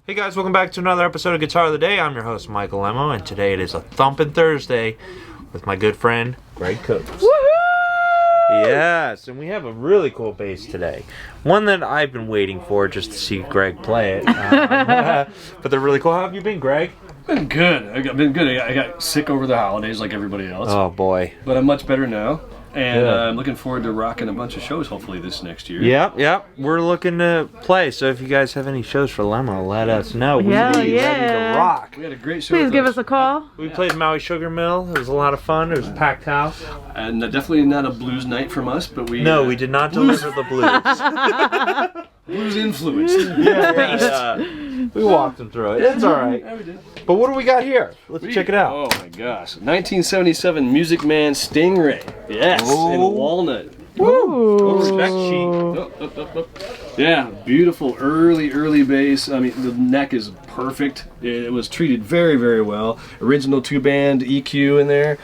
Hey guys, welcome back to another episode of Guitar of the Day. I'm your host, Michael Emo, and today it is a Thumpin' Thursday with my good friend, Greg Coates. Woohoo! Yes, and we have a really cool bass today. One that I've been waiting for just to see Greg play it. But they're really cool. How have you been, Greg? Been good. I got sick over the holidays like everybody else. Oh boy. But I'm much better now. And I'm looking forward to rocking a bunch of shows hopefully this next year. Yep. We're looking to play. So if you guys have any shows for Lemo, let us know. We'd be ready to rock. We had a great show. Please give us a call. We played Maui Sugar Mill. It was a lot of fun. It was a packed house. And definitely not a blues night from us, but we... No, we did not deliver the blues. Blues influenced. Yeah. We walked them through it. It's alright. Yeah, we did. But what do we got here? Let's check it out. Oh my gosh. 1977 Music Man Stingray. Yes, in Walnut. Ooh. Yeah, beautiful early bass. I mean, the neck is perfect. It was treated very, very well. Original 2-band EQ in there.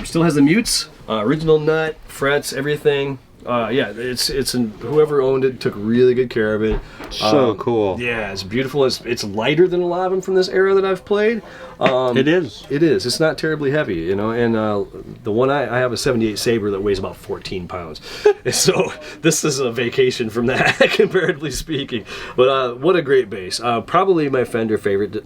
Still has the mutes. Original nut, frets, everything. Yeah, whoever owned it took really good care of it. So cool. Yeah, it's beautiful. It's lighter than a lot of them from this era that I've played. It is. It is. It's not terribly heavy, you know. And the one I have a '78 Sabre that weighs about 14 pounds. So this is a vacation from that, comparatively speaking. But what a great bass. Probably my favorite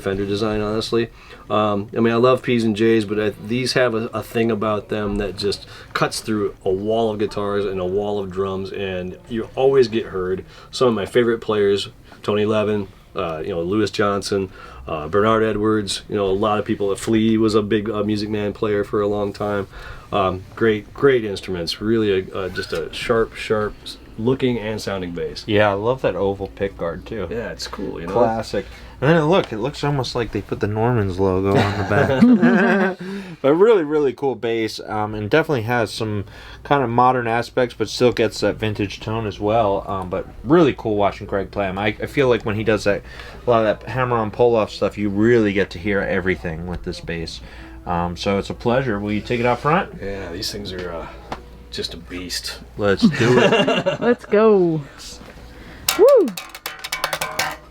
Fender design, honestly. I mean, I love P's and J's, but these have a thing about them that just cuts through a wall of guitars and a wall of drums, and you always get heard. Some of my favorite players, Tony Levin, Louis Johnson, Bernard Edwards, a lot of people. Flea was a big Music Man player for a long time. Great instruments. Really, just a sharp looking and sounding bass. Yeah, I love that oval pickguard too. Yeah, it's cool. Classic. And then it looks almost like they put the Normans logo on the back. But really cool bass, and definitely has some kind of modern aspects, but still gets that vintage tone as well. But really cool watching Greg play him. I feel like when he does that, a lot of that hammer-on pull-off stuff, you really get to hear everything with this bass. So it's a pleasure. Will you take it out front? Yeah, these things are just a beast. Let's do it. Let's go. Woo!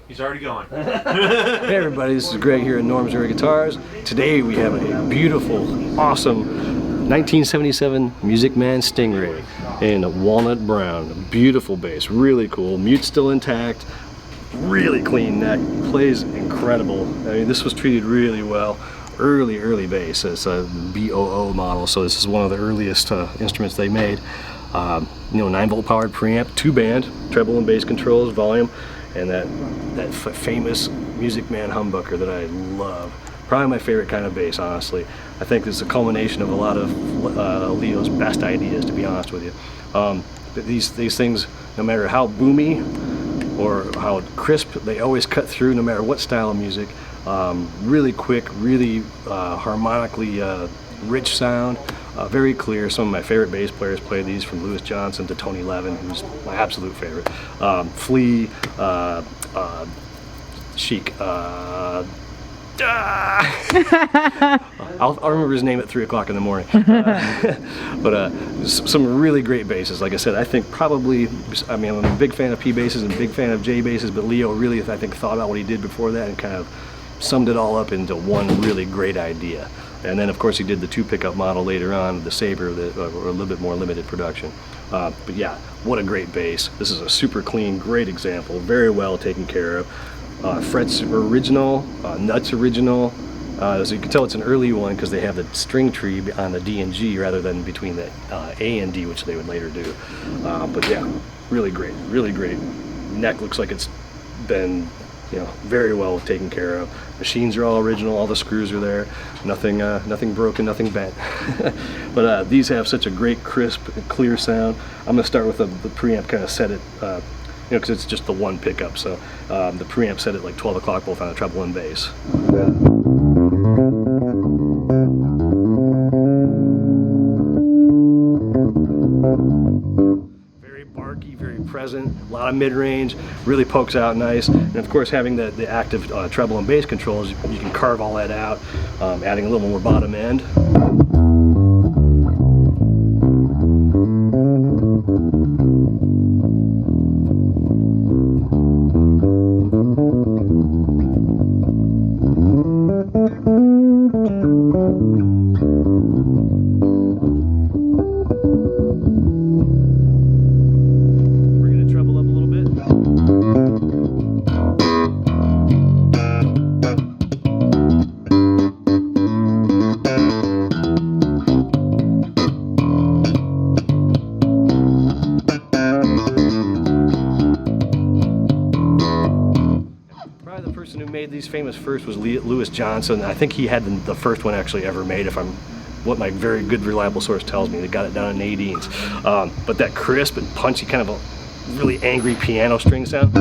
He's already going. Hey everybody, this is Greg here at Norm's Rare Guitars. Today we have a beautiful, awesome 1977 Music Man Stingray in walnut brown. Beautiful bass, really cool. Mute still intact, really clean neck, plays incredible. I mean, this was treated really well. Early bass. It's a BOO model, so this is one of the earliest instruments they made. 9-volt powered preamp, 2-band, treble and bass controls, volume, and that famous Music Man humbucker that I love. Probably my favorite kind of bass, honestly. I think it's a culmination of a lot of Leo's best ideas, to be honest with you. These things, no matter how boomy or how crisp, they always cut through no matter what style of music. Really quick, really harmonically rich sound, very clear. Some of my favorite bass players play these, from Louis Johnson to Tony Levin, who's my absolute favorite. Flea, Chic. I'll remember his name at 3 o'clock in the morning. But some really great basses. Like I said, I think probably, I'm a big fan of P basses and a big fan of J basses, but Leo really, I think, thought about what he did before that and kind of summed it all up into one really great idea. And then, of course, he did the 2-pickup model later on, the Sabre, that were a little bit more limited production. But yeah, what a great bass. This is a super clean, great example, very well taken care of. Frets original, nuts original. So you can tell it's an early one because they have the string tree on the D and G rather than between the A and D, which they would later do. But yeah, really great. Neck looks like it's been very well taken care of. Machines are all original, all the screws are there, nothing broken, nothing bent. But these have such a great, crisp, clear sound. I'm gonna start with the preamp, kind of set it, because it's just the one pickup. So the preamp set it like 12 o'clock, both on the treble and bass. Very present, a lot of mid-range, really pokes out nice, and of course having the active treble and bass controls, you can carve all that out, adding a little more bottom end. person who made these famous first was Louis Johnson. I think he had the first one actually ever made, if I'm what my very good reliable source tells me. They got it down in Nadine's. But that crisp and punchy kind of a really angry piano string sound.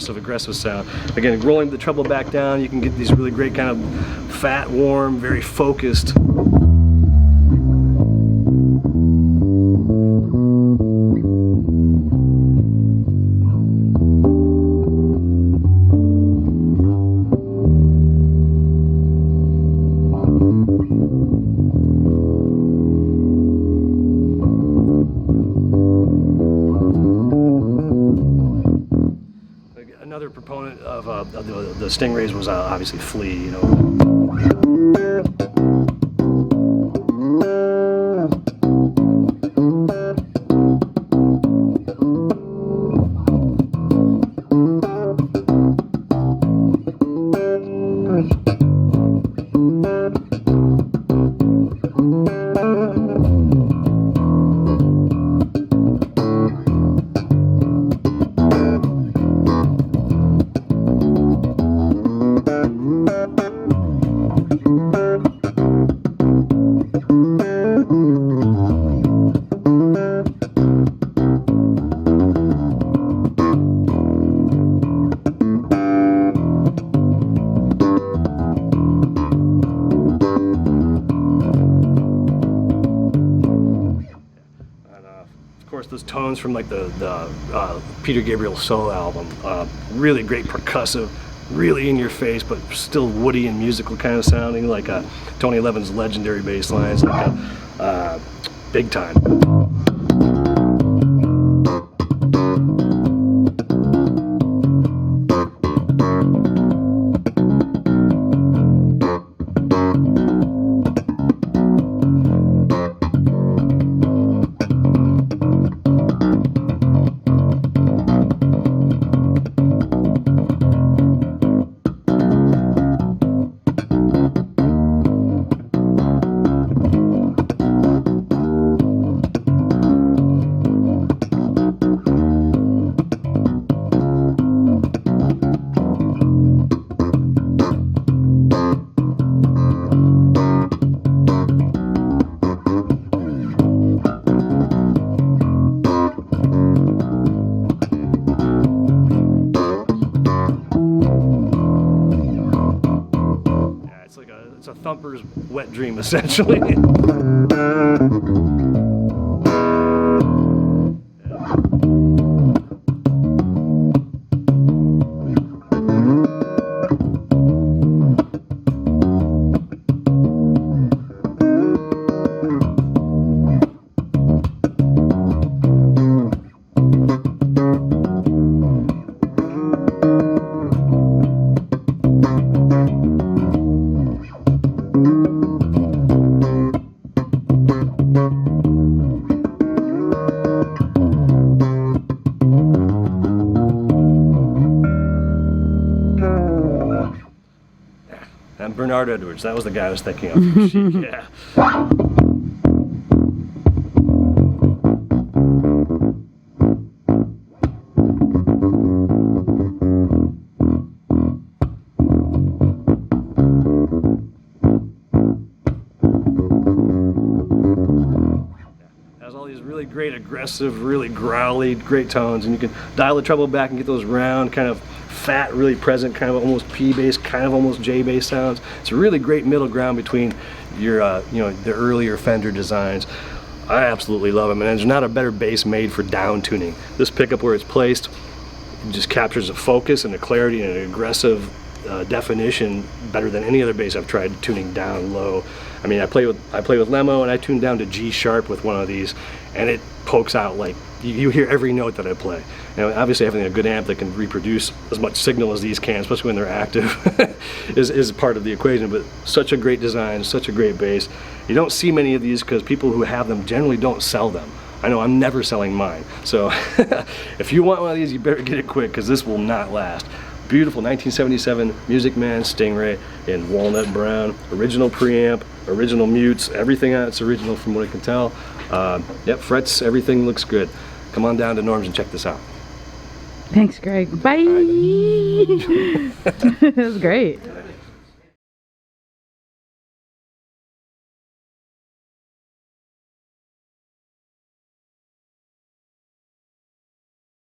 Aggressive sound. Again, rolling the treble back down, you can get these really great kind of fat, warm, very focused. Another proponent of the Stingrays was obviously Flea, you know. Those tones from like the Peter Gabriel Soul album, really great percussive, really in your face, but still woody and musical kind of sounding, like Tony Levin's legendary bass lines, like Big Time. It's a thumper's wet dream, essentially. And Bernard Edwards, that was the guy I was thinking of. Yeah. Has all these really great aggressive, really growly, great tones, and you can dial the treble back and get those round, kind of fat, really present, kind of almost P bass, kind of almost J bass sounds. It's a really great middle ground between your, the earlier Fender designs. I absolutely love them, and there's not a better bass made for down tuning. This pickup, where it's placed, it just captures a focus and a clarity and an aggressive definition better than any other bass I've tried tuning down low. I mean, I play with Lemo, and I tune down to G sharp with one of these, and it pokes out like you hear every note that I play. Now, obviously, having a good amp that can reproduce as much signal as these can, especially when they're active, is part of the equation. But such a great design, such a great bass. You don't see many of these because people who have them generally don't sell them. I know I'm never selling mine. So if you want one of these, you better get it quick because this will not last. Beautiful 1977 Music Man Stingray in walnut brown. Original preamp, original mutes, everything on it's original from what I can tell. Yep, frets, everything looks good. Come on down to Norm's and check this out. Thanks, Greg. Bye. That was great.